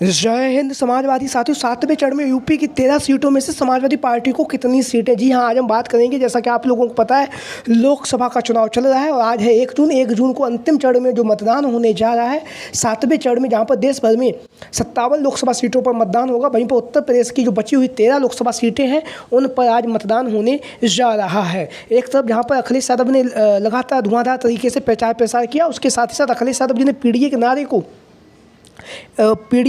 जय हिंद समाजवादी साथियों, 7वें चरण में यूपी की 13 सीटों में से समाजवादी पार्टी को कितनी सीटें? जी हां, आज हम बात करेंगे। जैसा कि आप लोगों को पता है, लोकसभा का चुनाव चल रहा है और आज है 1 जून को अंतिम चरण में जो मतदान होने जा रहा है 7वें चरण में, जहां पर देश भर में 57 लोकसभा सीटों पर मतदान होगा। वहीं पर उत्तर प्रदेश की जो बची हुई 13 लोकसभा सीटें हैं उन पर आज मतदान होने जा रहा है। एक तरफ जहाँ पर अखिलेश यादव ने लगातार धुआंधार तरीके से प्रचार प्रसार किया, उसके साथ ही साथ अखिलेश यादव जी ने पीडीए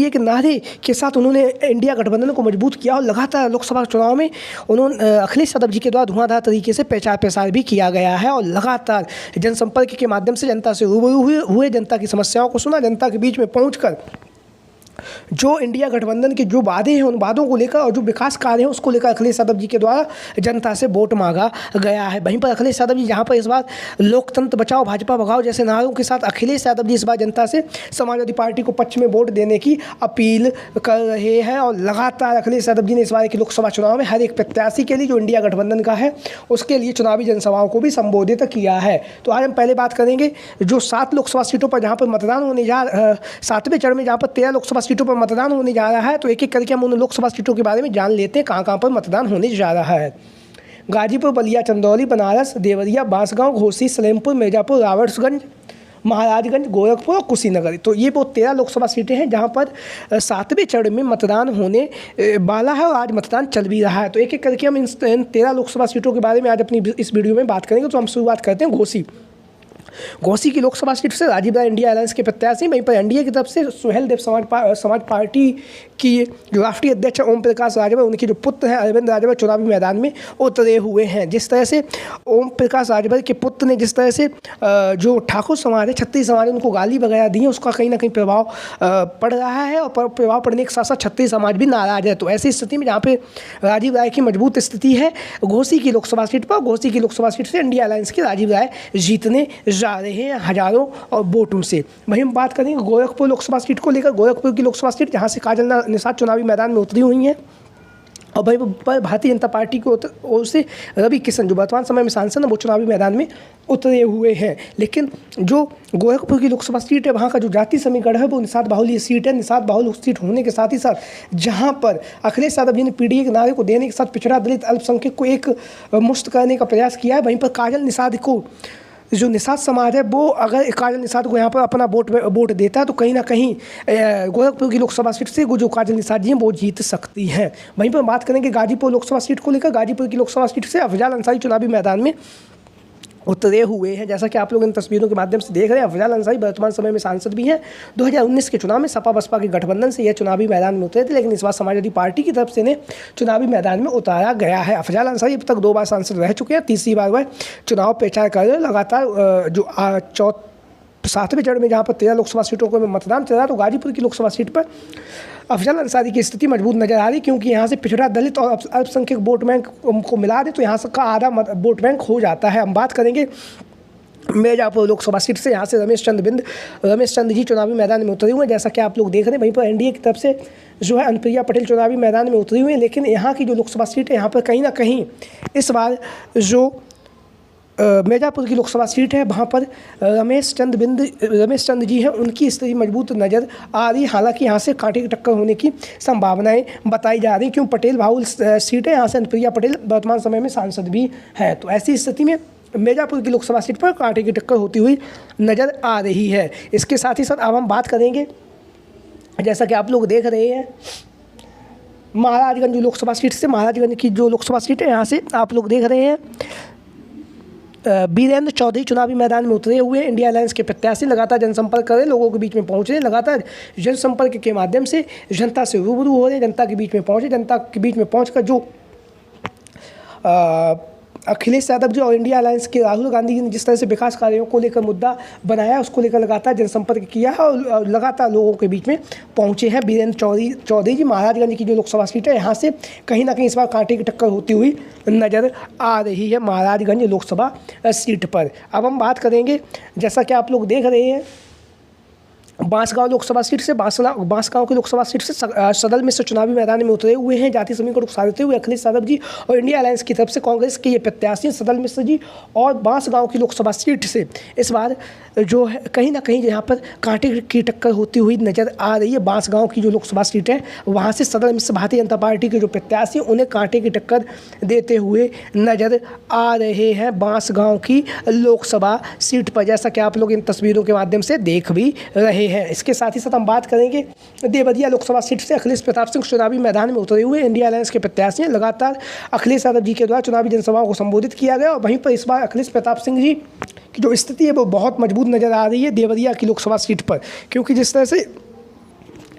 के नारे के साथ उन्होंने इंडिया गठबंधन को मजबूत किया और लगातार लोकसभा चुनाव में उन्होंने अखिलेश यादव जी के द्वारा धुआंधार तरीके से प्रचार प्रसार भी किया गया है और लगातार जनसंपर्क के माध्यम से जनता से रूबरू हुए, जनता की समस्याओं को सुना, जनता के बीच में पहुंचकर जो इंडिया गठबंधन के जो वादे हैं उन वादों को लेकर और जो विकास कार्य हैं उसको लेकर अखिलेश यादव जी के द्वारा जनता से वोट मांगा गया है। वहीं पर अखिलेश यादव जी जहां पर इस बार लोकतंत्र बचाओ भाजपा भगाओ जैसे नारों के साथ अखिलेश यादव जी इस बार जनता से समाजवादी पार्टी को पक्ष में वोट देने की अपील कर रहे हैं और लगातार अखिलेश यादव जी ने इस बार के लोकसभा चुनाव में हर एक प्रत्याशी के लिए जो इंडिया गठबंधन का है उसके लिए चुनावी जनसभाओं को भी संबोधित किया है। तो आज हम पहले बात करेंगे जो 7 लोकसभा सीटों पर जहाँ पर मतदान होने जा 7वें चरण में जहाँ पर 13 लोकसभा सीटों पर मतदान होने जा रहा है। तो एक एक करके हम उन लोकसभा सीटों के बारे में जान लेते हैं कहाँ कहाँ पर मतदान होने जा रहा है। गाजीपुर, बलिया, चंदौली, बनारस, देवरिया, बांसगांव, घोसी, सलेमपुर, मिर्जापुर, रावटसगंज, महाराजगंज, गोरखपुर और कुशीनगर। तो ये वो 13 लोकसभा सीटें हैं जहां पर 7वें चरण में मतदान होने वाला है और आज मतदान चल भी रहा है। तो एक एक करके हम इन 13 लोकसभा सीटों के बारे में आज अपनी इस वीडियो में बात करेंगे। तो हम शुरुआत करते हैं घोसी की लोकसभा सीट से राजीव राय इंडिया अलायंस के प्रत्याशी, वहीं पर एनडीए की तरफ से सुहेल देव समाज पार्टी की जो राष्ट्रीय अध्यक्ष ओम प्रकाश राजभर, उनके जो पुत्र हैं अरविंद राजभर चुनावी मैदान में उतरे हुए हैं। जिस तरह से ओम प्रकाश राजभर के पुत्र ने जिस तरह से जो ठाकुर समाज है, छत्तीस समाज उनको गाली वगैरह दी है, उसका कहीं ना कहीं प्रभाव पड़ रहा है और प्रभाव पड़ने के साथ साथ छत्तीस समाज भी नाराज है। तो ऐसी स्थिति में जहाँ पे राजीव राय की मजबूत स्थिति है घोसी की लोकसभा सीट पर, घोसी की लोकसभा सीट से इंडिया अलायंस के राजीव राय जीतने जा रहे हैं हजारों और वोटों से। वहीं हम बात करेंगे गोरखपुर लोकसभा सीट को लेकर। गोरखपुर की लोकसभा सीट जहां से काजल निषाद चुनावी मैदान में उतरी हुई हैं और वहीं पर भारतीय जनता पार्टी की ओर से रवि किशन जो वर्तमान समय में सांसद है वो चुनावी मैदान में उतरे हुए हैं। लेकिन जो गोरखपुर की लोकसभा सीट है वहाँ का जो जाति समीकरण है वो निषाद बाहुल्य सीट है। निषाद बाहुल्य सीट होने के साथ ही साथ जहाँ पर अखिलेश यादव जी ने पीडीए के नारे को देने के साथ पिछड़ा दलित अल्पसंख्यक को एक मुश्त करने का प्रयास किया है। वहीं पर काजल निषाद को जो निषाद समाज है वो अगर काजल निषाद को यहाँ पर अपना वोट देता है तो कहीं ना कहीं गोरखपुर की लोकसभा सीट से जो काजल निषाद जी हैं वो जीत सकती हैं। वहीं पर बात करेंगे गाजीपुर लोकसभा सीट को लेकर। गाजीपुर की लोकसभा सीट से अफजाल अंसारी चुनावी मैदान में उतरे हुए हैं। जैसा कि आप लोग इन तस्वीरों के माध्यम से देख रहे हैं, अफजाल अंसारी वर्तमान समय में सांसद भी हैं। 2019 के चुनाव में सपा बसपा के गठबंधन से यह चुनावी मैदान में उतरे थे, लेकिन इस बार समाजवादी पार्टी की तरफ से इन्हें चुनावी मैदान में उतारा गया है। अफजाल अंसारी अब तक 2 बार सांसद रह चुके हैं, तीसरी बार वह चुनाव प्रचार कर रहे हैं। लगातार जो 7वें चरण में जहाँ पर 13 लोकसभा सीटों को मतदान चल रहा है तो गाजीपुर की लोकसभा सीट पर अफजल अंसारी की स्थिति मजबूत नजर आ रही, क्योंकि यहाँ से पिछड़ा दलित और अल्पसंख्यक वोट बैंक को मिला दे तो यहाँ का आधा वोट बैंक हो जाता है। हम बात करेंगे मिर्जापुर लोकसभा सीट से। यहाँ से रमेश चंद जी चुनावी मैदान में उतरे हुए हैं, जैसा कि आप लोग देख रहे हैं। वहीं पर एनडीए की तरफ से जो है अनुप्रिया पटेल चुनावी मैदान में उतरी हुई हैं। लेकिन यहाँ की जो लोकसभा सीट है यहाँ पर कहीं ना कहीं इस बार जो मिर्जापुर की लोकसभा सीट है वहाँ पर रमेश चंद जी हैं, उनकी स्थिति मजबूत नज़र आ रही। हालांकि यहाँ से कांटे की टक्कर होने की संभावनाएं बताई जा रही, क्यों पटेल बाहुल सीट है। यहाँ से अनुप्रिया पटेल वर्तमान समय में सांसद भी है। तो ऐसी स्थिति में मिर्जापुर की लोकसभा सीट पर कांटे की टक्कर होती हुई नज़र आ रही है। इसके साथ ही साथ अब हम बात करेंगे, जैसा कि आप लोग देख रहे हैं, महाराजगंज लोकसभा सीट से। महाराजगंज की जो लोकसभा सीट है यहाँ से आप लोग देख रहे हैं वीरेंद्र चौधरी चुनावी मैदान में उतरे हुए इंडिया अलायंस के प्रत्याशी। लगातार जनसंपर्क कर रहे, लोगों के बीच में पहुंच रहे, लगातार जनसंपर्क के माध्यम से जनता से रूबरू हो रहे, जनता के बीच में पहुंचे। जनता के बीच में पहुंचकर जो अखिलेश यादव जी और इंडिया अलायंस के राहुल गांधी जी ने जिस तरह से विकास कार्यों को लेकर मुद्दा बनाया, उसको लेकर लगातार जनसंपर्क किया है और लगातार लोगों के बीच में पहुंचे हैं। वीरेंद्र चौधरी जी महाराजगंज की जो लोकसभा सीट है यहाँ से कहीं ना कहीं इस बार कांटे की टक्कर होती हुई नज़र आ रही है महाराजगंज लोकसभा सीट पर। अब हम बात करेंगे, जैसा कि आप लोग देख रहे हैं, बांसगांव लोकसभा सीट से बांसगांव की लोकसभा सीट से सदल मिश्र चुनावी मैदान में उतरे हुए हैं। जातीय समीकरण को उकसाते हुए अखिलेश यादव जी और इंडिया अलायंस की तरफ से कांग्रेस के ये प्रत्याशी सदल मिश्र जी और बांसगांव की लोकसभा सीट से इस बार जो है कहीं ना कहीं यहाँ पर कांटे की टक्कर होती हुई नजर आ रही है। बांसगांव की जो लोकसभा सीट है वहाँ से सदल मिश्र भारतीय जनता पार्टी के जो प्रत्याशी उन्हें कांटे की टक्कर देते हुए नजर आ रहे हैं बांसगांव की लोकसभा सीट पर, जैसा कि आप लोग इन तस्वीरों के माध्यम से देख भी रहे हैं। इसके साथ ही साथ हम बात करेंगे देवरिया लोकसभा सीट से अखिलेश प्रताप सिंह चुनावी मैदान में उतरे हुए इंडिया अलायंस के प्रत्याशी हैं। लगातार अखिलेश यादव जी के द्वारा चुनावी जनसभाओं को संबोधित किया गया और वहीं पर इस बार अखिलेश प्रताप सिंह जी की जो स्थिति है वो बहुत मजबूत नजर आ रही है देवरिया की लोकसभा सीट पर, क्योंकि जिस तरह से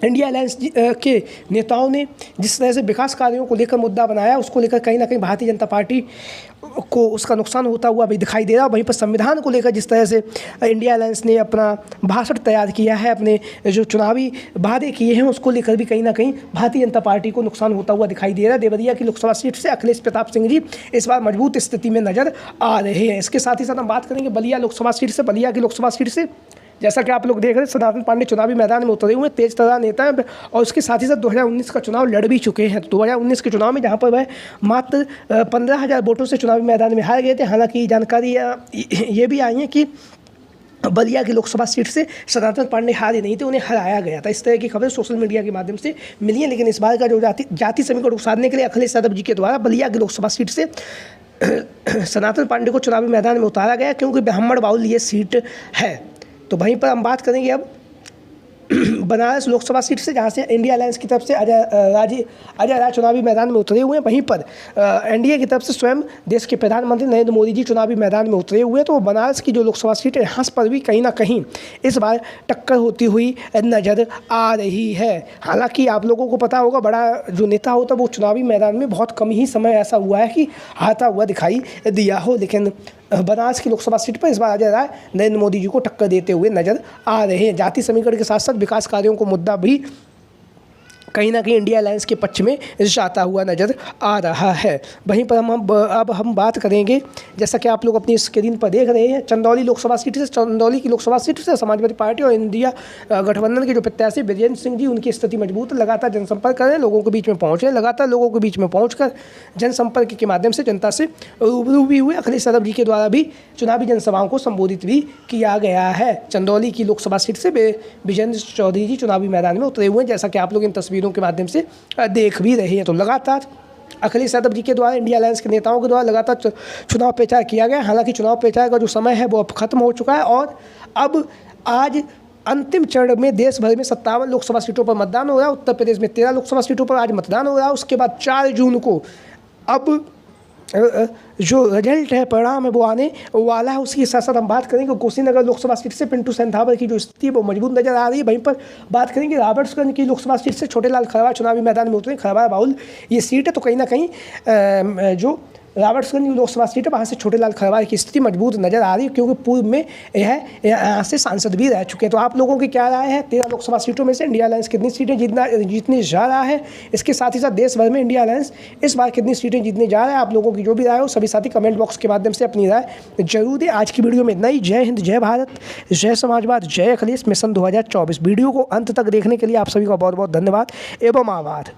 इंडिया अलायंस के नेताओं ने जिस तरह से विकास कार्यों को लेकर मुद्दा बनाया उसको लेकर कहीं ना कहीं भारतीय जनता पार्टी को उसका नुकसान होता हुआ भी दिखाई दे रहा है। वहीं पर संविधान को लेकर जिस तरह से इंडिया अलायंस ने अपना भाषण तैयार किया है, अपने जो चुनावी वादे किए हैं उसको लेकर भी कहीं ना कहीं भारतीय जनता पार्टी को नुकसान होता हुआ दिखाई दे रहा है। देवरिया की लोकसभा सीट से अखिलेश प्रताप सिंह जी इस बार मजबूत स्थिति में नजर आ रहे हैं। इसके साथ ही साथ हम बात करेंगे बलिया लोकसभा सीट से। बलिया की लोकसभा सीट से जैसा कि आप लोग देख रहे हैं सनातन पांडे चुनावी मैदान में उतरे हुए तेज तर्रार नेता हैं और उसके साथ ही साथ 2019 का चुनाव लड़ भी चुके हैं। 2019 के चुनाव में जहां पर वह मात्र 15,000 वोटों से चुनावी मैदान में हार गए थे। हालांकि जानकारी ये भी आई है कि बलिया की लोकसभा सीट से सनातन पांडे हारे नहीं थे, उन्हें हराया गया था। इस तरह की खबरें सोशल मीडिया के माध्यम से मिली है। लेकिन इस बार का जो जाति समीकरण उकसाने के लिए अखिलेश यादव जी के द्वारा बलिया की लोकसभा सीट से सनातन पांडे को चुनावी मैदान में उतारा गया क्योंकि ब्राह्मण बाहुल ये सीट है। तो वहीं पर हम बात करेंगे अब बनारस लोकसभा सीट से, जहां से इंडिया अलायंस की तरफ से अजय राय चुनावी मैदान में उतरे हुए हैं। वहीं पर एनडीए की तरफ से स्वयं देश के प्रधानमंत्री नरेंद्र मोदी जी चुनावी मैदान में उतरे हुए हैं। तो बनारस की जो लोकसभा सीट है यहाँ पर भी कहीं ना कहीं इस बार टक्कर होती हुई नज़र आ रही है। हालांकि आप लोगों को पता होगा बड़ा जो नेता होता है वो चुनावी मैदान में बहुत कम ही समय ऐसा हुआ है कि हारता हुआ दिखाई दिया हो, लेकिन बनारस की लोकसभा सीट पर इस बार अजय राय नरेंद्र मोदी जी को टक्कर देते हुए नजर आ रहे हैं। जातीय समीकरण के साथ साथ विकास कार्यों को मुद्दा भी कहीं ना कहीं इंडिया अलायंस के पक्ष में जाता हुआ नज़र आ रहा है। वहीं पर अब हम बात करेंगे, जैसा कि आप लोग अपनी स्क्रीन पर देख रहे हैं, चंदौली लोकसभा सीट से। चंदौली की लोकसभा सीट से समाजवादी पार्टी और इंडिया गठबंधन के जो प्रत्याशी विजेंद्र सिंह जी उनकी स्थिति मजबूत, लगातार जनसंपर्क कर रहे हैं, लोगों के बीच में पहुँच रहे हैं, लगातार लोगों के बीच में पहुँचकर जनसंपर्क के माध्यम से जनता से रूबरू भी हुए। अखिलेश यादव जी के द्वारा भी चुनावी जनसभाओं को संबोधित भी किया गया है। चंदौली की लोकसभा सीट से विजेंद्र चौधरी जी चुनावी मैदान में उतरे हुए हैं, जैसा कि आप लोग इन तस्वीरों के माध्यम से देख भी रहे हैं। तो लगातार अखिलेश यादव जी के द्वारा इंडिया अलायंस के नेताओं के द्वारा लगातार चुनाव प्रचार किया गया। हालांकि चुनाव प्रचार का जो समय है वो अब खत्म हो चुका है और अब आज अंतिम चरण में देश भर में 57 लोकसभा सीटों पर मतदान हो रहा है। उत्तर प्रदेश में 13 लोकसभा सीटों पर आज मतदान हो रहा है। उसके बाद 4 जून को अब जो रिजल्ट है, परिणाम है, वो आने वाला है। उसके साथ साथ हम बात करेंगे कुशीनगर लोकसभा सीट से पिंटू सेंधावर की जो स्थिति है वो मजबूत नजर आ रही है। वहीं पर बात करेंगे रॉबर्ट्सगंज की लोकसभा सीट से छोटेलाल खरवार चुनावी मैदान में उतरे। खरवार बाहुल ये सीट है, तो कहीं ना कहीं जो रॉबर्ट्सगंज लोकसभा सीट है वहाँ से छोटेलाल खरवार की स्थिति मजबूत नजर आ रही है, क्योंकि पूर्व में यह यहाँ से सांसद भी रह चुके हैं। तो आप लोगों की क्या राय है? 13 लोकसभा सीटों में से इंडिया अलायंस कितनी सीटें जीतने जा रहा है? इसके साथ ही साथ देश भर में इंडिया अलायंस इस बार कितनी सीटें जीतने जा रहा है? आप लोगों की जो भी राय हो सभी साथी कमेंट बॉक्स के माध्यम से अपनी राय जरूर दें। आज की वीडियो में इतना ही। जय हिंद, जय भारत, जय समाजवाद, जय अखिलेश मिशन 2024। वीडियो को अंत तक देखने के लिए आप सभी का बहुत बहुत धन्यवाद एवं आभार।